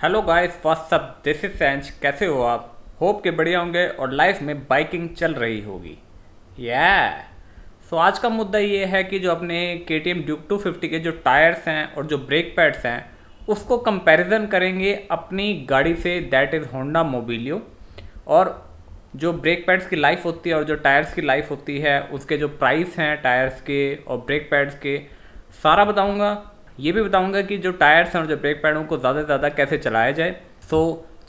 Hello guys, what's up, this is सेंच। कैसे हो आप? होप के बढ़िया होंगे और लाइफ में बाइकिंग चल रही होगी। सो आज का मुद्दा ये है कि जो अपने KTM ड्यूक 250 के जो टायर्स हैं और जो ब्रेक पैड्स हैं उसको कंपैरिजन करेंगे अपनी गाड़ी से, दैट इज़ होंडा मोबिलियो। और जो ब्रेक पैड्स की लाइफ होती है और जो टायर्स की लाइफ होती है उसके जो प्राइस हैं टायर्स के और ब्रेक पैड्स के, सारा बताऊंगा। ये भी बताऊंगा कि जो टायर्स हैं और जो ब्रेक पैड उनको ज़्यादा से ज़्यादा कैसे चलाया जाए। सो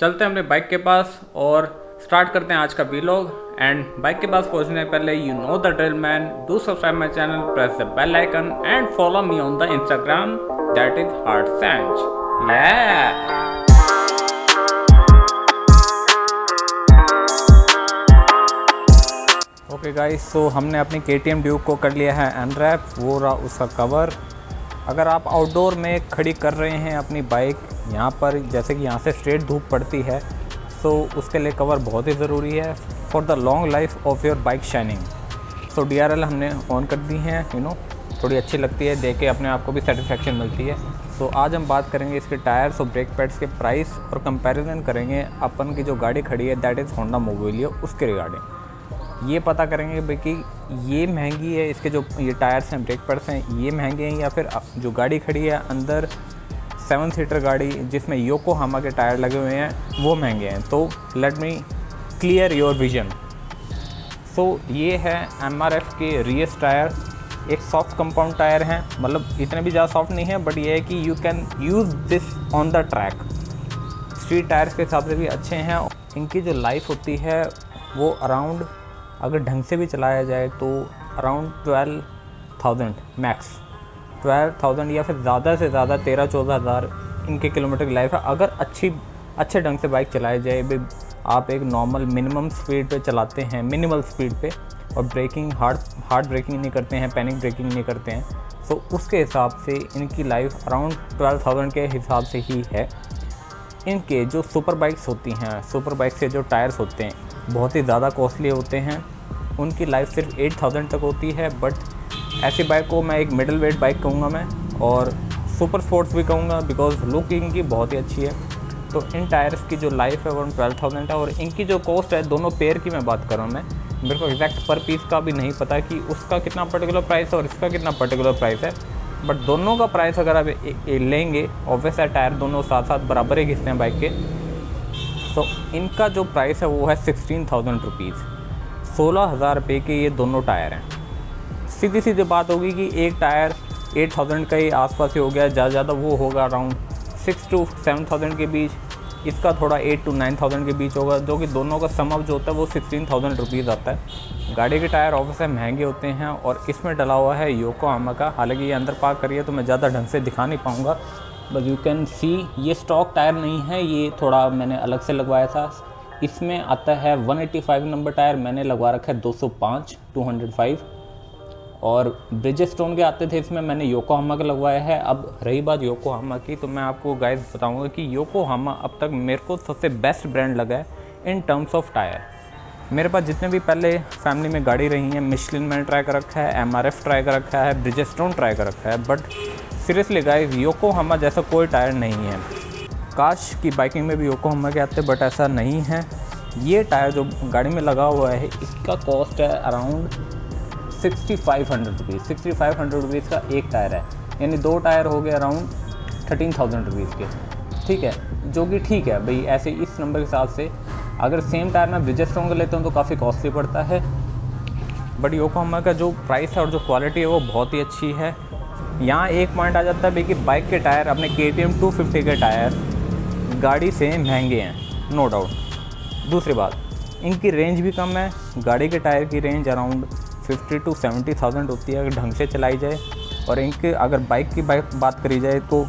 चलते हैं अपने बाइक के पास और स्टार्ट करते हैं आज का वीलॉग। एंड बाइक के पास पहुंचने पहले you know the drill man, do subscribe my channel, press the bell icon and follow me on the instagram, that is heart सेंच। ओके गाइस, सो हमने अपनी KTM ड्यूक को कर लिया है अनरैप, वो रहा उसका कवर। अगर आप आउटडोर में खड़ी कर रहे हैं अपनी बाइक, यहाँ पर जैसे कि यहाँ से स्ट्रेट धूप पड़ती है, सो उसके लिए कवर बहुत ही ज़रूरी है for the long life of your bike shining. So DRL हमने ऑन कर दी हैं, थोड़ी अच्छी लगती है, देख के अपने आप को भी सेटिस्फेक्शन मिलती है। सो आज हम बात करेंगे इसके टायर्स और ब्रेक पैड्स के प्राइस और कंपैरिजन करेंगे अपन की जो गाड़ी खड़ी है दैट इज़ होंडा मोबिलियो, उसके रिगार्डिंग ये पता करेंगे भाई कि ये महंगी है, इसके जो ये टायर्स हैं ब्रेक पैड्स हैं ये महंगे हैं, या फिर जो गाड़ी खड़ी है अंदर 7 सीटर गाड़ी जिसमें योकोहामा के टायर लगे हुए हैं वो महंगे हैं। तो let me clear your vision. So ये है MRF के रियस टायर, एक सॉफ्ट कंपाउंड टायर हैं, मतलब इतने भी ज़्यादा सॉफ्ट नहीं है, बट ये है कि you can use this on the track. Street tyres के हिसाब से भी अच्छे हैं। इनकी जो लाइफ होती है वो अराउंड, अगर ढंग से भी चलाया जाए तो अराउंड 12,000 मैक्स, 12,000 या फिर ज़्यादा से ज़्यादा 13-14 हज़ार इनके किलोमीटर की लाइफ है। अगर अच्छे ढंग से बाइक चलाई जाए, भाई आप एक नॉर्मल मिनिमम स्पीड पे चलाते हैं, मिनिमल स्पीड पे, और ब्रेकिंग हार्ड ब्रेकिंग नहीं करते हैं, पैनिक ब्रेकिंग नहीं करते हैं, तो उसके हिसाब से इनकी लाइफ अराउंड 12,000 के हिसाब से ही है। इनके जो सुपर बाइक्स होती हैं, सुपर बाइक से जो टायर्स होते हैं बहुत ही ज़्यादा कॉस्टली होते हैं, उनकी लाइफ सिर्फ 8,000 तक होती है। बट ऐसी बाइक को मैं एक मिडल वेट बाइक कहूँगा मैं, और सुपर स्पोर्ट्स भी कहूँगा, बिकॉज लुक इनकी बहुत ही अच्छी है। तो इन टायर्स की जो लाइफ है वो 12,000 है, और इनकी जो कॉस्ट है, दोनों पेयर की मैं बात कर रहा हूँ मैं, मेरे को एग्जैक्ट पर पीस का भी नहीं पता कि उसका कितना पर्टिकुलर प्राइस है और इसका कितना पर्टिकुलर प्राइस है, बट दोनों का प्राइस अगर आप लेंगे, ऑब्वियस है टायर दोनों साथ साथ बराबर ही घिसते हैं बाइक के, तो इनका जो प्राइस है वो है 16,000 रुपीज़, 16,000 रुपये के ये दोनों टायर हैं। सीधी सीधी बात होगी कि एक टायर 8,000 का ही आसपास ही हो गया, ज़्यादा वो होगा अराउंड 6 to 7,000 के बीच, इसका थोड़ा 8 to 9,000 के बीच होगा, जो कि दोनों का सम अप जो होता है वो 16,000 रुपीज़ आता है। गाड़ी के टायर ऑब्वियसली महंगे होते हैं, और इसमें डला हुआ है योकोहामा का। हालांकि ये अंदर पार्क करिए तो मैं ज़्यादा ढंग से दिखा नहीं पाऊँगा, बट यू कैन सी ये स्टॉक टायर नहीं है, ये थोड़ा मैंने अलग से लगवाया था। इसमें आता है 185 नंबर टायर, मैंने लगवा रखा है 205, और ब्रिजस्टोन के आते थे, इसमें मैंने योकोहामा का लगवाया है। अब रही बात योकोहामा की, तो मैं आपको गाइस बताऊंगा कि योकोहामा अब तक मेरे को सबसे बेस्ट ब्रांड लगा है इन टर्म्स ऑफ टायर। मेरे पास जितने भी पहले फैमिली में गाड़ी रही हैं, मिशलिन मैंने ट्राई कर रखा है, MRF ट्राई कर रखा है, ब्रिजस्टोन ट्राई कर रखा है, बट सीरियसली गाइस योकोहामा जैसा कोई टायर नहीं है। काश की बाइकिंग में भी योकोहामा के आते, बट ऐसा नहीं है। ये टायर जो गाड़ी में लगा हुआ है इसका कॉस्ट है अराउंड 6,500 रुपीज़, 6,500 रुपीज़ का एक टायर है, यानी दो टायर हो गए अराउंड 13,000 रुपीज़ के, ठीक है, जो कि ठीक है भाई। ऐसे इस नंबर के हिसाब से अगर सेम टायर मैं ब्रिजस्टोन का लेता हूँ तो काफ़ी कॉस्टली पड़ता है, बट योकोहामा का जो प्राइस है और जो क्वालिटी है वो बहुत ही अच्छी है। यहाँ एक पॉइंट आ जाता है भाई कि बाइक के टायर, अपने KTM 250 के टायर गाड़ी से महंगे हैं, नो डाउट। दूसरी बात, इनकी रेंज भी कम है। गाड़ी के टायर की रेंज अराउंड 50 to 70,000 होती है अगर ढंग से चलाई जाए, और इनके अगर बाइक की बात करी जाए तो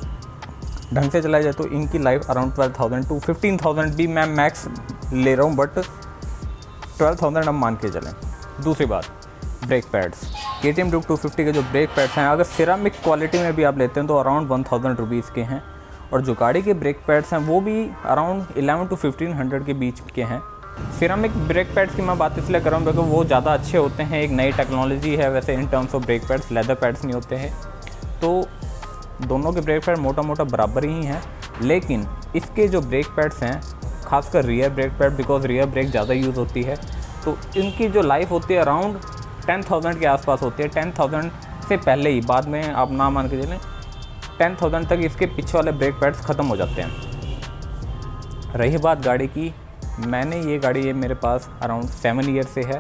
ढंग से चलाई जाए तो इनकी लाइफ अराउंड 12,000 to 15,000 भी मैं मैक्स ले रहा हूँ, बट 12,000 हम मान के चलें। दूसरी बात, ब्रेक पैड्स, KTM ड्यूक 250 के जो ब्रेक पैड्स हैं, अगर सिरामिक क्वालिटी में भी आप लेते हैं तो अराउंड 1,000 रुपीज़ के हैं, और जो गाड़ी के ब्रेक पैड्स हैं वो भी अराउंड 11 to 1,500 के बीच के हैं। सिरामिक ब्रेक पैड्स की मैं बात इसलिए कर रहा हूँ क्योंकि वो ज़्यादा अच्छे होते हैं, एक नई टेक्नोलॉजी है वैसे in terms of brake pads, leather pads नहीं होते हैं, तो दोनों के ब्रेक पैड मोटा मोटा बराबर ही हैं। लेकिन इसके जो ब्रेक पैड्स हैं, खासकर rear brake pad, because rear brake ज़्यादा यूज़ होती है, तो इनकी जो लाइफ होती है अराउंड 10,000 के आसपास होती है। 10,000 से पहले ही, बाद में आप ना मान के चलें 10,000 तक इसके पीछे वाले ब्रेक पैड्स ख़त्म हो जाते हैं। रही बात गाड़ी की, मैंने ये गाड़ी मेरे पास अराउंड 7 ईयर से है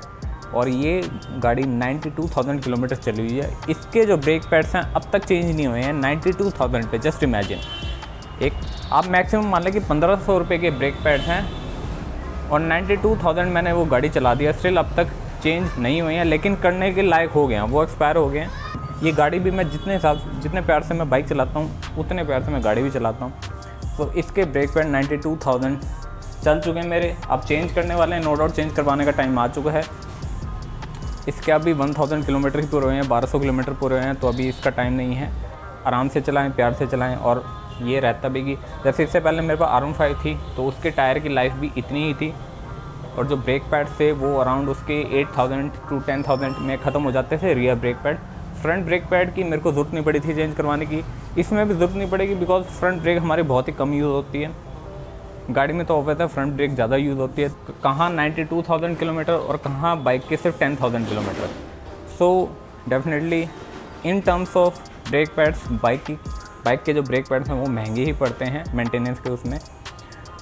और ये गाड़ी 92,000 किलोमीटर चली हुई है। इसके जो ब्रेक पैड्स हैं अब तक चेंज नहीं हुए हैं 92,000 पे। जस्ट इमेजिन, एक आप मैक्सिमम मान लें कि 1,500 रुपये के ब्रेक पैड हैं और 92,000 मैंने वो गाड़ी चला दिया, स्टिल अब तक चेंज नहीं हुए हैं, लेकिन करने के लायक हो गए हैं, वो एक्सपायर हो गए हैं। ये गाड़ी भी मैं जितने प्यार से मैं बाइक चलाता हूँ उतने प्यार से मैं गाड़ी भी चलाता हूँ। तो इसके ब्रेक पैड 92,000 चल चुके हैं मेरे, अब चेंज करने वाले हैं, नो डाउट चेंज करवाने का टाइम आ चुका है। इसके अभी 1,000 किलोमीटर ही पूरे हुए हैं, 1,200 किलोमीटर पूरे हुए हैं, तो अभी इसका टाइम नहीं है। आराम से चलाएं, प्यार से चलाएं। और ये रहता भी कि जैसे इससे पहले मेरे पास R15 थी, तो उसके टायर की लाइफ भी इतनी ही थी और जो ब्रेक पैड थे वो अराउंड उसके 8,000 to 10,000 में ख़त्म हो जाते थे rear brake pad. Front brake pad की मेरे को ज़रूरत नहीं पड़ी थी चेंज करवाने की, इसमें भी ज़रूरत नहीं पड़ेगी बिकॉज फ्रंट ब्रेक हमारी बहुत ही कम यूज़ होती है। गाड़ी में तो ऑब्वियस है फ्रंट ब्रेक ज़्यादा यूज़ होती है, कहाँ 92,000 किलोमीटर और कहाँ बाइक के सिर्फ 10,000 kilometre. So definitely in terms of brake pads bike के जो ब्रेक पैड्स हैं वो महंगे ही पड़ते हैं मेंटेनेंस के उसमें।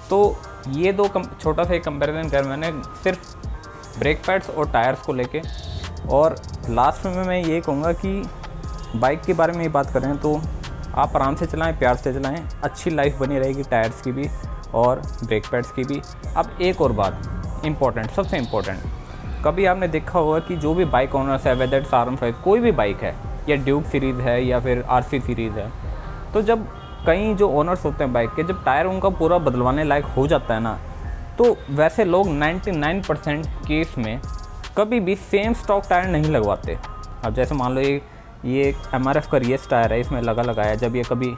तो ये दो छोटा सा एक कंपैरिजन कर मैंने सिर्फ ब्रेक पैड्स और टायर्स को लेके। और लास्ट में मैं ये कहूँगा कि बाइक के बारे में ही बात करें तो आप आराम से चलाएं, प्यार से चलाएं, अच्छी लाइफ बनी रहेगी टायर्स की भी और ब्रेक पैड्स की भी। अब एक और बात इम्पॉर्टेंट, सबसे इम्पॉर्टेंट, कभी आपने देखा होगा कि जो भी बाइक ओनर्स है, वेदर इट्स R15 कोई भी बाइक है या ड्यूक सीरीज़ है या फिर RC सीरीज़ है, तो जब कई जो ओनर्स होते हैं बाइक के, जब टायर उनका पूरा बदलवाने लायक हो जाता है ना, तो वैसे लोग 99% केस में कभी भी सेम स्टॉक टायर नहीं लगवाते। अब जैसे मान लो ये MRF का रेस टायर है, इसमें लगाया, जब ये कभी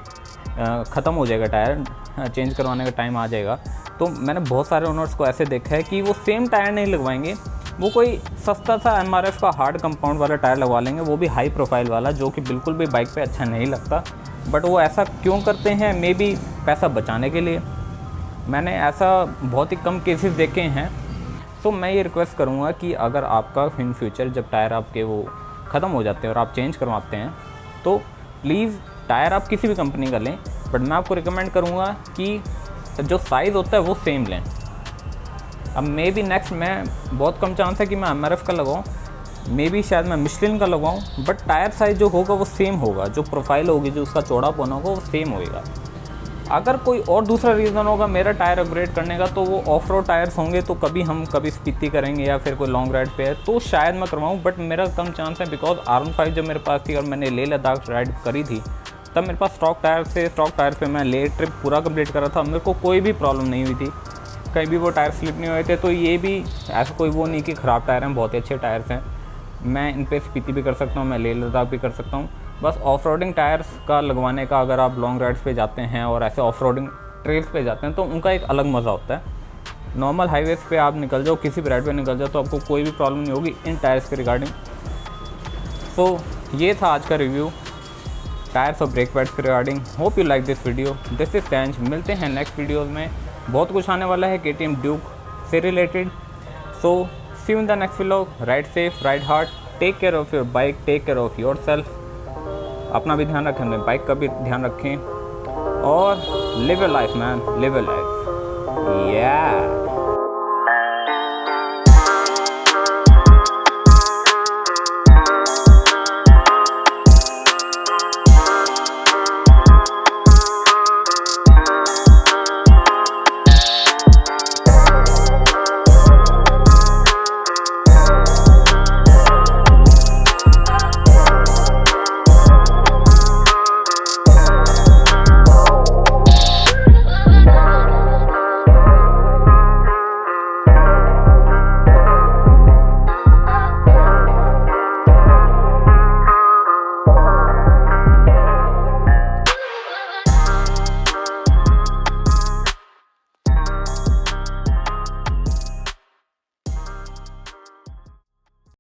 ख़त्म हो जाएगा टायर, चेंज करवाने का टाइम आ जाएगा, तो मैंने बहुत सारे ओनर्स को ऐसे देखा है कि वो सेम टायर नहीं लगवाएंगे, वो कोई सस्ता सा MRF का हार्ड कंपाउंड वाला टायर लगवा लेंगे, वो भी हाई प्रोफाइल वाला, जो कि बिल्कुल भी बाइक पे अच्छा नहीं लगता। बट वो ऐसा क्यों करते हैं? मे बी पैसा बचाने के लिए। मैंने ऐसा बहुत ही कम केसेस देखे हैं। तो मैं ये रिक्वेस्ट करूँगा कि अगर आपका इन फ्यूचर जब टायर आपके वो ख़त्म हो जाते हैं और आप चेंज करवाते हैं, तो प्लीज़ टायर आप किसी भी कंपनी का लें, बट मैं आपको रिकमेंड करूँगा कि जो साइज़ होता है वो सेम लें। अब मे बी नेक्स्ट मैं बहुत कम चांस है कि मैं MRF का लगाऊँ, मे बी शायद मैं मिशलिन का लगवाऊँ, बट टायर साइज़ जो होगा वो सेम होगा, जो प्रोफाइल होगी, जो उसका चौड़ापन होगा वो सेम होगा। अगर कोई और दूसरा रीज़न होगा मेरा टायर अपग्रेड करने का, तो वो ऑफ रोड टायर्स होंगे, तो कभी स्पीति करेंगे या फिर कोई लॉन्ग राइड पे है तो शायद मैं करवाऊँ, बट मेरा कम चांस है बिकॉज R15 जब मेरे पास थी और मैंने लेह लद्दाख राइड करी थी, तब मेरे पास स्टॉक टायर पे मैं लेह ट्रिप पूरा कंप्लीट करा था, मेरे को कोई भी प्रॉब्लम नहीं हुई थी, कहीं भी वो टायर स्लिप नहीं हुए थे। तो ये भी ऐसा कोई वो नहीं कि ख़राब टायर हैं, बहुत ही अच्छे टायर्स हैं, मैं इन पर स्पीति भी कर सकता हूँ, मैं लेह लद्दाख भी कर सकता हूँ। बस ऑफ रोडिंग टायर्स का लगवाने का, अगर आप लॉन्ग राइड्स पे जाते हैं और ऐसे ऑफ रोडिंग ट्रेल्स पे जाते हैं तो उनका एक अलग मज़ा होता है। नॉर्मल हाईवेज़ पे आप निकल जाओ, किसी भी राइड पे निकल जाओ, तो आपको कोई भी प्रॉब्लम नहीं होगी इन टायर्स के रिगार्डिंग। तो ये था आज का रिव्यू टायर्स और ब्रेक पैड्स के regarding. Hope you like this video. This is टेंज, मिलते हैं नेक्स्ट वीडियोज़ में, बहुत कुछ आने वाला है KTM ड्यूक से related. So see you in the next vlog. Ride safe, ride hard, take care of your bike, take care of yourself. अपना भी ध्यान रखें, अपने बाइक का भी ध्यान रखें और live your life man, live your life.